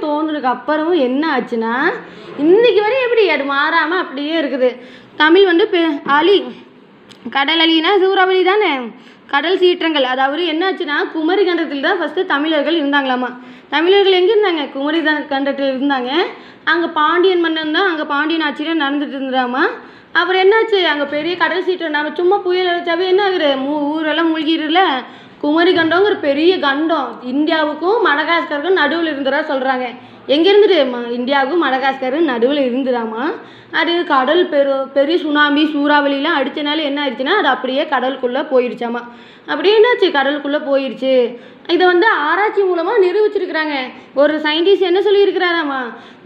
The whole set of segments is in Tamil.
தோன்றுனதுக்கு அப்புறமும் என்ன ஆச்சுன்னா இன்றைக்கி வரையும் எப்படி அது மாறாமல் அப்படியே இருக்குது. தமிழ் வந்து அழி கடல் அழினா சூறாவளி தானே, கடல் சீற்றங்கள். அதாவது என்னாச்சுன்னா குமரி கண்டத்தில் தான் ஃபஸ்ட்டு தமிழர்கள் இருந்தாங்களாமா. தமிழர்கள் எங்கே இருந்தாங்க? குமரி கண்டத்தில் இருந்தாங்க. அங்கே பாண்டியன் மன்னன் தான், அங்கே பாண்டியன் ஆட்சியில் நடந்துட்டு இருந்தாமா. அப்புறம் என்னாச்சு, அங்கே பெரிய கடல் சீற்றம். நம்ம சும்மா புயல் அடித்தாவே என்ன ஆகுது, ஊரெல்லாம் மூழ்கிடுல. குமரி கண்டங்கிற பெரிய கண்டம் இந்தியாவுக்கும் மடகாஸ்கருக்கும் நடுவில் இருந்ததா சொல்கிறாங்க. எங்கே இருந்துட்டு இந்தியாவுக்கும் மடகாஸ்கரும் நடுவில் இருந்துடாமா. அது கடல் பெரிய சுனாமி சூறாவளிலாம் அடித்தனால என்ன ஆயிடுச்சுன்னா அது அப்படியே கடலுக்குள்ளே போயிடுச்சாமா. அப்படியே என்னாச்சு, கடலுக்குள்ளே போயிடுச்சு. இதை வந்து ஆராய்ச்சி மூலமாக நிரூபிச்சிருக்கிறாங்க. ஒரு சயின்டிஸ்ட் என்ன சொல்லியிருக்கிறாராமா,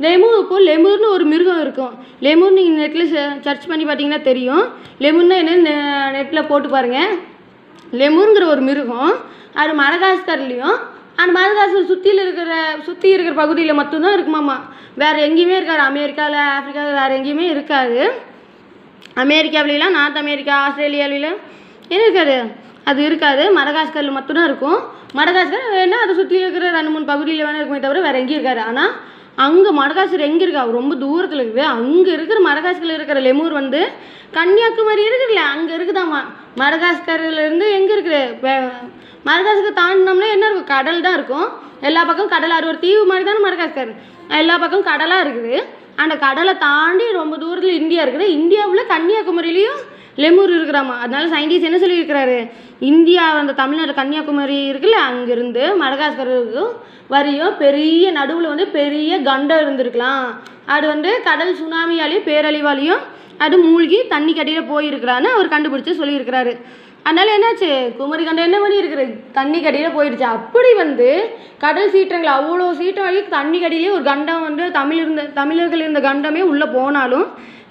லெமூர்னு ஒரு மிருகம் இருக்கும். லெமூர் நீங்கள் நெட்டில் சர்ச் பண்ணி பார்த்தீங்கன்னா தெரியும். லெமூர்னா என்னன்னு நெட்டில் போட்டு பாருங்கள். லெமூருங்கிற ஒரு மிருகம் அது மடகாஸ்கர்லேயும் அந்த மடகாஸ்கர் சுற்றி இருக்கிற பகுதியில் மட்டும்தான் இருக்குமாம்மா. வேறு எங்கேயுமே இருக்காது. அமெரிக்காவில் ஆஃப்ரிக்காவில் வேறு எங்கேயுமே இருக்காது. அமெரிக்காவிலாம் நார்த் அமெரிக்கா ஆஸ்திரேலியாவிலாம் என்ன இருக்காது, அது இருக்காது. மடகாஸ்கரில் மட்டும்தான் இருக்கும். மடகாஸ்கர் வேணால் அதை சுற்றி இருக்கிற 2-3 பகுதியில் வேணால் இருக்குமே தவிர வேறு எங்கேயும் இருக்காது. ஆனால் அங்கே மடகாஸ்கர் எங்கே இருக்கா, ரொம்ப தூரத்தில் இருக்குது. அங்கே இருக்கிற மடகாஸ்கரில் இருக்கிற லெமூர் வந்து கன்னியாகுமரி இருக்குதுல்ல, அங்கே இருக்குதாம்மா. மடகாஸ்கர்லேருந்து எங்கே இருக்குது, மடகாஸ்கர் தாண்டினோம்னா என்ன இருக்கும், கடல் தான் இருக்கும். எல்லா பக்கம் கடல். அது ஒரு தீவு மாதிரி தானே மடகாஸ்கர். எல்லா பக்கம் கடலாக இருக்குது. அந்த கடலை தாண்டி ரொம்ப தூரத்தில் இந்தியா இருக்குது. இந்தியாவில் கன்னியாகுமரியிலையும் லெமூர் இருக்கிறாமா. அதனால சயின்டிஸ்ட் என்ன சொல்லியிருக்கிறாரு, இந்தியா அந்த தமிழ்நாடு கன்னியாகுமரி இருக்குல்ல, அங்கேருந்து மடகாஸ்கருக்கும் வரையும் பெரிய நடுவில் வந்து பெரிய கண்டம் இருந்திருக்கலாம். அது வந்து கடல் சுனாமியாலேயும் பேரழிவாலேயும் அது மூழ்கி தண்ணி கடியில் போயிருக்கிறான்னு அவர் கண்டுபிடிச்சி சொல்லியிருக்கிறாரு. அதனால் என்னாச்சு, குமரி கண்டம் என்ன பண்ணி இருக்குது, தண்ணி கடியில் போயிடுச்சு. அப்படி வந்து கடல் சீற்றங்கள் அவ்வளோ சீற்றம் வரைக்கும் தண்ணி கடியிலே ஒரு கண்டம் வந்து தமிழர்கள் இருந்த கண்டமே உள்ளே போனாலும்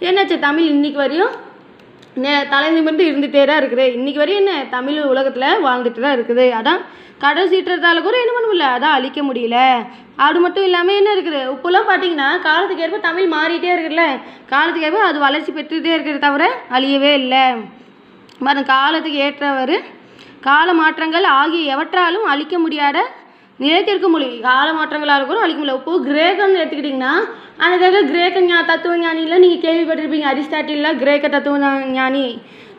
என்னாச்சு, தமிழ் இன்றைக்கி வரையும் தலை நிமிர்ந்து இருந்துகிட்டே தான் இருக்குது. இன்றைக்கி வரையும் என்ன தமிழ் உலகத்தில் வாழ்ந்துட்டு தான் இருக்குது. அதான் கடல் சீற்றத்தால் கூட என்ன பண்ண முடியல, அதான் அழிக்க முடியல. அது மட்டும் இல்லாமல் என்ன இருக்குது, இப்போலாம் பார்த்தீங்கன்னா காலத்துக்கு ஏற்ப தமிழ் மாறிட்டே இருக்குதுல்ல, காலத்துக்கு ஏற்ப அது வளர்ச்சி பெற்றுகிட்டே இருக்கிறத தவிர அழியவே இல்லை. காலத்துக்கு ஏற்றவர் கால மாற்றங்கள் ஆகிய எவற்றாலும் அழிக்க முடியாத நிலைத்திருக்க மொழி. கால மாற்றங்களால் கூட அழிக்க முடியல. இப்போது கிரேக்கம்னு எடுத்துக்கிட்டிங்கன்னா அந்த கிரேக்க தத்துவ ஞானியில் நீங்கள் கேள்விப்பட்டிருப்பீங்க. அரிஸ்டாட்டிலில் கிரேக்க தத்துவ ஞானி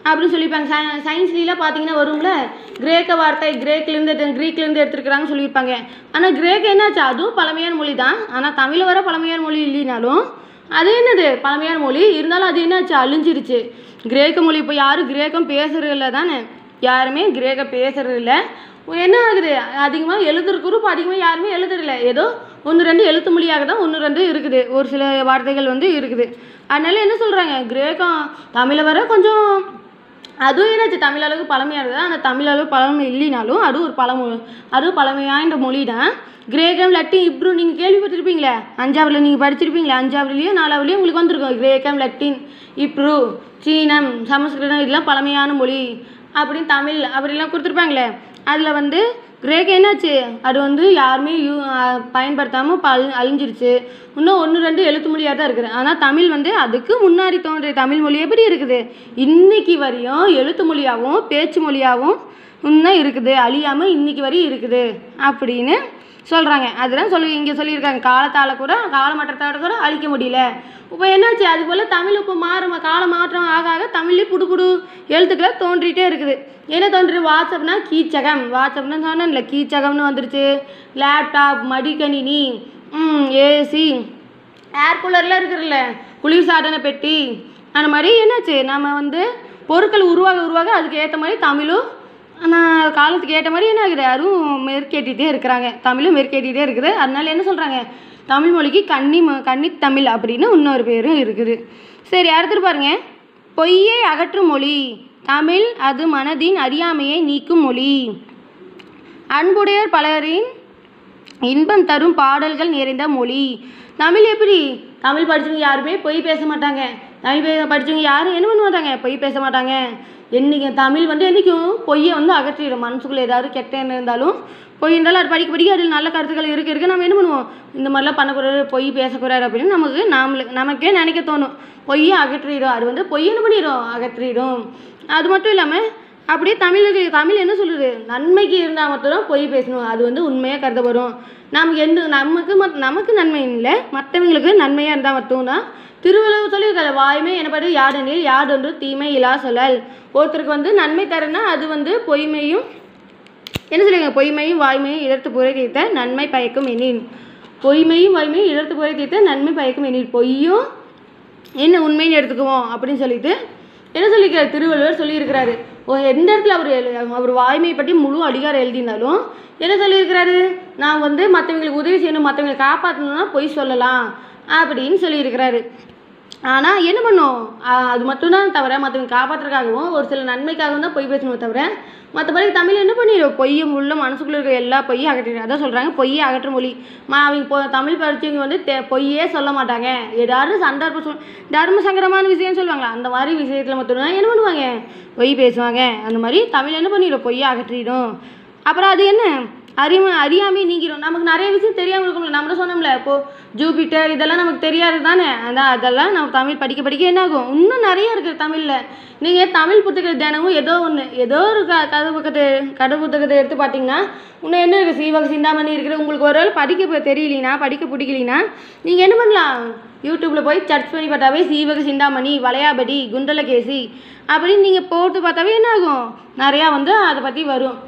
அப்படின்னு சொல்லியிருப்பாங்க. சயின்ஸ்லாம் பார்த்தீங்கன்னா வரும்ல, கிரேக்க வார்த்தை க்ரீக்லேருந்து எடுத்துருக்குறாங்கன்னு சொல்லியிருப்பாங்க. ஆனால் கிரேக்க என்னாச்சு, அதுவும் பழமையான மொழி தான். ஆனால் தமிழ் வர பழமையான மொழி இல்லைனாலும் அது என்னது பழமையான மொழி இருந்தாலும் அது என்னாச்சு, அழிஞ்சிருச்சு. கிரேக்க மொழி இப்போ யாரும் கிரேக்கம் பேசுறதில்ல தானே, யாருமே கிரேக்கம் பேசுறதில்ல. என்ன ஆகுது, அதிகமாக எழுதுற குரூப் அதிகமாக யாருமே எழுதுறதில்ல. ஏதோ 1-2 எழுத்து மொழியாக தான் 1-2 இருக்குது, ஒரு சில வார்த்தைகள் வந்து இருக்குது. அதனால என்ன சொல்கிறாங்க, கிரேக்கம் தமிழை வர கொஞ்சம் அதுவும் என்னாச்சு தமிழ் அளவுக்கு பழமையானது. ஆனால் தமிழ் அளவு பழமை இல்லைனாலும் அதுவும் பழமையான மொழி தான். கிரேக்கம் லத்தீன் இப்ரூ நீங்கள் கேள்விப்பட்டிருப்பீங்களே, 5ஆவதுல நீங்கள் படிச்சிருப்பீங்களே, 5ஆவதுலேயும் 4ஆவதுலேயும் உங்களுக்கு வந்திருக்கும். கிரேக்கம் லத்தீன் இப்ரூ சீனம் சமஸ்கிருதம் இதெல்லாம் பழமையான மொழி அப்படின்னு தமிழ் அப்படிலாம் கொடுத்துருப்பாங்களே. அதில் வந்து கிரேக்கம் என்னாச்சு, அது வந்து யாருமே பயன்படுத்தாமல் அழிஞ்சிருச்சு. இன்னும் 1-2 எழுத்து மொழியாக தான் இருக்குது. ஆனால் தமிழ் வந்து அதுக்கு முன்னாடி தோன்றிய தமிழ் மொழி எப்படி இருக்குது, இன்றைக்கி வரையும் எழுத்து மொழியாகவும் பேச்சு மொழியாகவும் இன்னும் இருக்குது, அழியாமல் இன்றைக்கி வரையும் இருக்குது அப்படின்னு சொல்கிறாங்க. அதுதான் இங்கே சொல்லியிருக்காங்க. கால மாற்றத்தால் கூட அழிக்க முடியல. இப்போ என்னாச்சு, அது போல் தமிழ் இப்போ கால மாற்றம் ஆக ஆக தமிழ்லேயும் புது எழுத்துக்களை தோன்றிகிட்டே இருக்குது. என்ன தோன்றுது, வாட்ஸ்அப்னா கீச்சகம், வாட்ஸ்அப்னு சொன்னேன்ல கீச்சகம்னு வந்துருச்சு. லேப்டாப், மடிக்கணினி, ஏசி, ஏர் கூலர்லாம் இருக்குதுல்ல, குளிர்சாதன பெட்டி, அந்த மாதிரி என்னாச்சு நம்ம வந்து பொருட்கள் உருவாக அதுக்கு ஏற்ற மாதிரி தமிழும் ஆனால் காலத்துக்கு ஏற்ற மாதிரி என்ன ஆகுது, அதுவும் மெருக்கேட்டிகிட்டே இருக்கிறாங்க. தமிழும் மெருக்கேட்டிகிட்டே இருக்குது. அதனால என்ன சொல்கிறாங்க, தமிழ் மொழிக்கு கன்னித்தமிழ் அப்படின்னு இன்னொரு பேரும் இருக்குது. சரி, அடுத்துட்டு பாருங்கள், பொய்யை அகற்றும் மொழி தமிழ், அது மனதின் அறியாமையை நீக்கும் மொழி. அன்புடையர் பலரின் இன்பம் தரும் பாடல்கள் நிறைந்த மொழி. தமிழ் எப்படி, தமிழ் படித்தவங்க யாருமே பொய் பேச மாட்டாங்க. தமிழ் படித்தவங்க யாரும் என்ன பண்ண மாட்டாங்க, பொய் பேச மாட்டாங்க. தமிழ் வந்து என்றைக்கும் பொய்யை வந்து அகற்றிடும். மனசுக்குள்ளே ஏதாவது கெட்ட எண்ணம் இருந்தாலும் பொய் இருந்தாலும் அது படிக்க அதில் நல்ல கருத்துக்கள் இருக்க நம்ம என்ன பண்ணுவோம், இந்த மாதிரிலாம் பண்ணக்கூடாது, பொய் பேசக்கூடாது அப்படின்னு நமக்கே நினைக்க தோணும். பொய்யை அகற்றிடும். அது வந்து பொய் என்ன பண்ணிடும், அகற்றிடும். அது மட்டும் இல்லாமல் அப்படியே தமிழ் என்ன சொல்லுது, நன்மைக்கு இருந்தால் மட்டும்தான் பொய் பேசணும், அது வந்து உண்மையாக கருதப்படும். நமக்கு நன்மை இல்லை, மற்றவங்களுக்கு நன்மையாக இருந்தால் மட்டும்தான். திருவள்ளுவர் சொல்லியிருக்காரு, வாய்மை எனப்படு யாதெனில் யாதொன்று தீமை இலா சொல்லல். ஒருத்தருக்கு வந்து நன்மை தரேன்னா அது வந்து பொய்மையும் என்ன சொல்லுங்க, பொய்மையும் வாய்மையும் இடர்த்து புரை தீர்த்த நன்மை பயக்கும் எண்ணின். பொய்மையும் வாய்மையும் இடர்த்து புரை தீர்த்த நன்மை பயக்கும் எண்ணின். பொய்யும் என்ன உண்மைன்னு எடுத்துக்குவோம் அப்படின்னு சொல்லிட்டு என்ன சொல்லியிருக்காரு திருவள்ளுவர் சொல்லியிருக்கிறாரு. எந்த இடத்துல அவர் வாய்மையை பற்றி முழு அதிகாரம் எழுதினாலும் என்ன சொல்லியிருக்கிறாரு, நான் வந்து மற்றவங்களுக்கு உதவி செய்யணும், மற்றவங்களை காப்பாற்றணும்னா பொய் சொல்லலாம் அப்படின்னு சொல்லியிருக்கிறாரு. ஆனால் என்ன பண்ணும், அது மட்டும்தான் தவிர மற்றவங்க காப்பாற்றுறதுக்காகவும் ஒரு சில நன்மைக்காகவும் தான் பொய் பேசணும் தவிர மற்றபடி தமிழ் என்ன பண்ணிடும், பொய்யும் உள்ள மனசுக்குள்ளே இருக்கிற எல்லா பொய்யும் அகற்றிடும். அதான் சொல்கிறாங்க பொய்யை அகற்ற மொழி. அவங்க தமிழ் படித்தவங்க வந்து பொய்யே சொல்ல மாட்டாங்க. ஏதாவது தர்ம சங்கடமான விஷயம் சொல்லுவாங்களா, அந்த மாதிரி விஷயத்தில் மட்டும்தான் என்ன பண்ணுவாங்க, பொய் பேசுவாங்க. அந்த மாதிரி தமிழ் என்ன பண்ணிடும், பொய்யை அகற்றிடும். அப்புறம் அது என்ன அறியாமே நீங்கிடும். நமக்கு நிறைய விஷயம் தெரியாமல் இருக்கும்ல, நம்ம சொன்னோம்ல இப்போது ஜூபிட்டர் இதெல்லாம் நமக்கு தெரியாது தானே. அதெல்லாம் நம்ம தமிழ் படிக்க என்ன ஆகும், இன்னும் நிறைய இருக்குது தமிழில். நீங்கள் தமிழ் புத்தகத்தை தினமும் ஏதோ ஒரு கதை புத்தகத்தை எடுத்து பார்த்தீங்கன்னா இன்னும் என்ன இருக்குது, சீவக சிந்தாமணி இருக்குது. உங்களுக்கு ஒரு வேளை படிக்க பிடிக்கலினா நீங்கள் என்ன பண்ணலாம், யூடியூப்பில் போய் சர்ச் பண்ணி பார்த்தாவே சீவக சிந்தாமணி, வளையாபதி, குண்டலகேசி அப்படின்னு நீங்கள் போட்டு பார்த்தாவே என்ன ஆகும், நிறையா வந்து அதை பற்றி வரும்.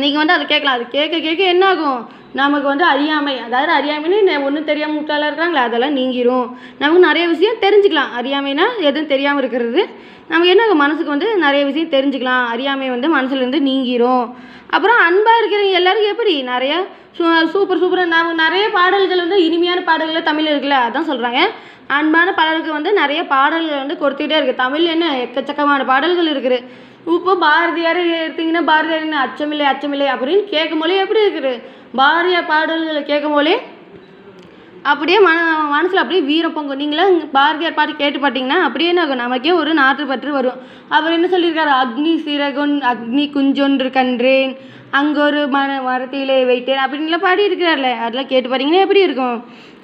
நீங்கள் வந்து அதை கேட்கலாம். அது கேட்க என்ன ஆகும், நமக்கு வந்து அறியாமை, அதாவது அறியாமைன்னு ஒன்றும் தெரியாமல் முட்டாளாக இருக்கிறாங்களே அதெல்லாம் நீங்கிரும். நமக்கு நிறைய விஷயம் தெரிஞ்சுக்கலாம். அறியாமைனா எதுவும் தெரியாமல் இருக்கிறது. நமக்கு என்ன ஆகும், மனசுக்கு வந்து நிறைய விஷயம் தெரிஞ்சுக்கலாம். அறியாமை வந்து மனசுலேருந்து நீங்கிரும். அப்புறம் அன்பாக இருக்கிறவங்க எல்லாருக்கும் எப்படி நிறையா சூப்பராக நமக்கு நிறைய பாடல்கள் வந்து இனிமையான பாடல்கள் தமிழ் இருக்குல்ல, அதான் சொல்கிறாங்க. அன்பான பாடல்களுக்கு வந்து நிறைய பாடல்கள் வந்து கொடுத்துக்கிட்டே இருக்குது. தமிழ் என்ன எக்கச்சக்கமான பாடல்கள் இருக்குது. இப்போ பாரதியார் எடுத்திங்கன்னா பாரதியார் என்ன அச்சமில்லை அப்படின்னு கேட்கும் போலே எப்படி இருக்குது, பாரதியார் பாடல்களை கேட்கும் போலே அப்படியே மனசில் அப்படியே வீரம் பொங்கும். நீங்களாம் பாரதியார் பாட்டு கேட்டு பார்த்தீங்கன்னா அப்படியே என்ன ஆகும், நமக்கே ஒரு நாற்று பற்று வரும். அவர் என்ன சொல்லியிருக்காரு, அக்னி குஞ்சொன்று கன்றேன், அங்கே ஒரு மரத்திலே வைத்தேன் அப்படின்லாம் பாடி இருக்கிறார்ல, அதெல்லாம் கேட்டு பார்த்தீங்கன்னா எப்படி இருக்கும்,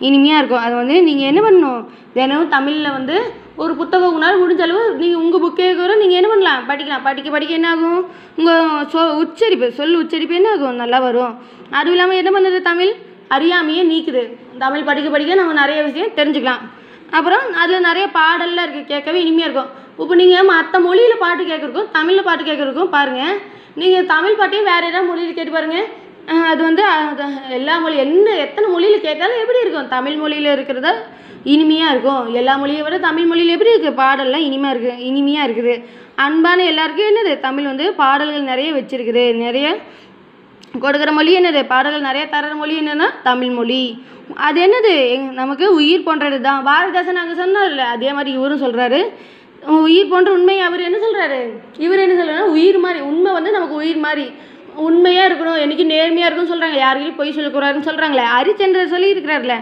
இனிமையாக இருக்கும். அது வந்து நீங்கள் என்ன பண்ணணும், தினமும் தமிழில் வந்து ஒரு புத்தகம் உங்களால் முடிஞ்ச அளவு நீங்கள் உங்கள் புக்கே கூட நீங்கள் என்ன பண்ணலாம், படிக்கலாம். படிக்க என்ன ஆகும், உங்கள் சொல் உச்சரிப்பு என்ன ஆகும், நல்லா வரும். அதுவும் இல்லாமல் என்ன பண்ணுறது, தமிழ் அறியாமையே நீக்குது. தமிழ் படிக்க நம்ம நிறைய விஷயம் தெரிஞ்சுக்கலாம். அப்புறம் அதில் நிறைய பாடல்லாம் இருக்குது, கேட்கவே இனிமையாக இருக்கும். இப்போ நீங்கள் மற்ற மொழியில் பாட்டு கேட்குறக்கும் தமிழில் பாட்டு கேட்குறக்கும் பாருங்கள், நீங்கள் தமிழ் பாட்டையும் வேறு ஏதாவது மொழியில் கேட்டு பாருங்கள். அது வந்து எல்லா மொழி எத்தனை மொழியில் கேட்டாலும் எப்படி இருக்கும், தமிழ் மொழியில் இருக்கிறத இனிமையாக இருக்கும். எல்லா மொழியை விட தமிழ் மொழியில் எப்படி இருக்குது, பாடல்லாம் இனிமையாக இருக்குது. அன்பான எல்லாருக்கும் என்னது, தமிழ் வந்து பாடல்கள் நிறைய வச்சுருக்குது. நிறைய கொடுக்குற மொழி என்னது, பாடல்கள் நிறைய தர்ற மொழி என்னன்னா தமிழ் மொழி. அது என்னது, நமக்கு உயிர் போன்றது தான். பாரதிதாசன் அங்கே சொன்னார்ல, அதே மாதிரி இவரும் சொல்கிறாரு, உயிர் போன்ற உண்மை. இவர் என்ன சொல்கிறாருன்னா உயிர் மாதிரி, உண்மை வந்து நமக்கு உயிர் மாதிரி உண்மையாக இருக்கணும், என்றைக்கு நேர்மையாக இருக்குன்னு சொல்கிறாங்க. யாருக்கையும் பொய் சொல்லக்கூடாதுன்னு சொல்கிறாங்களே. ஹரிச்சந்திரன் சொல்லியிருக்கிறார்ல,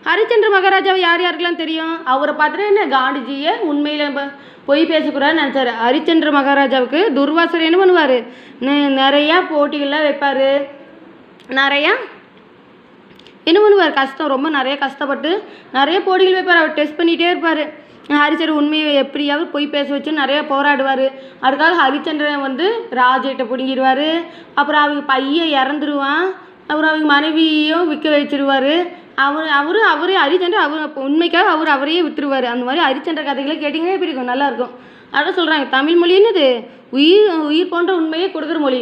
ஹரிச்சந்திர மகாராஜாவை யாருக்கெல்லாம் தெரியும், அவரை பார்த்துட்டு என்ன காந்திஜியை உண்மையில் பொய் பேசக்கூடாதுன்னு நினச்சாரு. ஹரிச்சந்திர மகாராஜாவுக்கு துர்வாசர் என்ன பண்ணுவார், நிறையா போட்டிகள்லாம் வைப்பார், நிறையா என்ன பண்ணுவார், ரொம்ப நிறைய கஷ்டப்பட்டு நிறைய போட்டிகள் வைப்பார். அவர் டெஸ்ட் பண்ணிகிட்டே இருப்பார். ஹரிச்சந்திரன் உண்மையை எப்படியாவது பொய் பேச வச்சு நிறையா போராடுவார். அதுக்காக ஹரிச்சந்திரன் வந்து ராஜைகிட்ட பிடுங்கிடுவார். அப்புறம் அவங்க பையன் இறந்துருவான். அப்புறம் அவங்க மனைவியையும் விற்க வச்சிருவார். அவரே ஹரிச்சந்திரன் உண்மைக்காக அவரையே விற்றுருவார். அந்த மாதிரி ஹரிச்சந்திர கதைகளை கேட்டிங்கன்னா எப்படி இருக்கும், நல்லாயிருக்கும். அதான் சொல்கிறாங்க, தமிழ் மொழி என்னது, உயிர் போன்ற உண்மையை கொடுக்குற மொழி.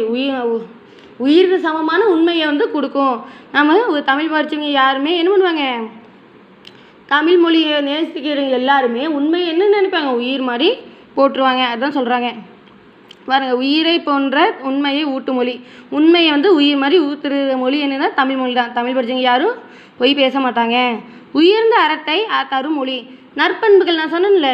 உயிருக்கு சமமான உண்மையை வந்து கொடுக்கும். நம்ம தமிழ் படித்தவங்க யாருமே என்ன பண்ணுவாங்க, தமிழ் மொழியை நேசிக்கிறவங்க எல்லாருமே உண்மையை என்ன நினைப்பாங்க, உயிர் மாதிரி போட்டுருவாங்க. அதுதான் சொல்கிறாங்க பாருங்கள், உயிரை போன்ற உண்மையை ஊட்டு மொழி. உண்மையை வந்து உயிர் மாதிரி ஊற்றுற மொழி என்னன்னா தமிழ் மொழி தான். தமிழ் படித்தவங்க யாரும் பொய் பேச மாட்டாங்க. உயர்ந்த அறத்தை தரும் மொழி. நற்பண்புகள் நான் சொன்னேன்ல,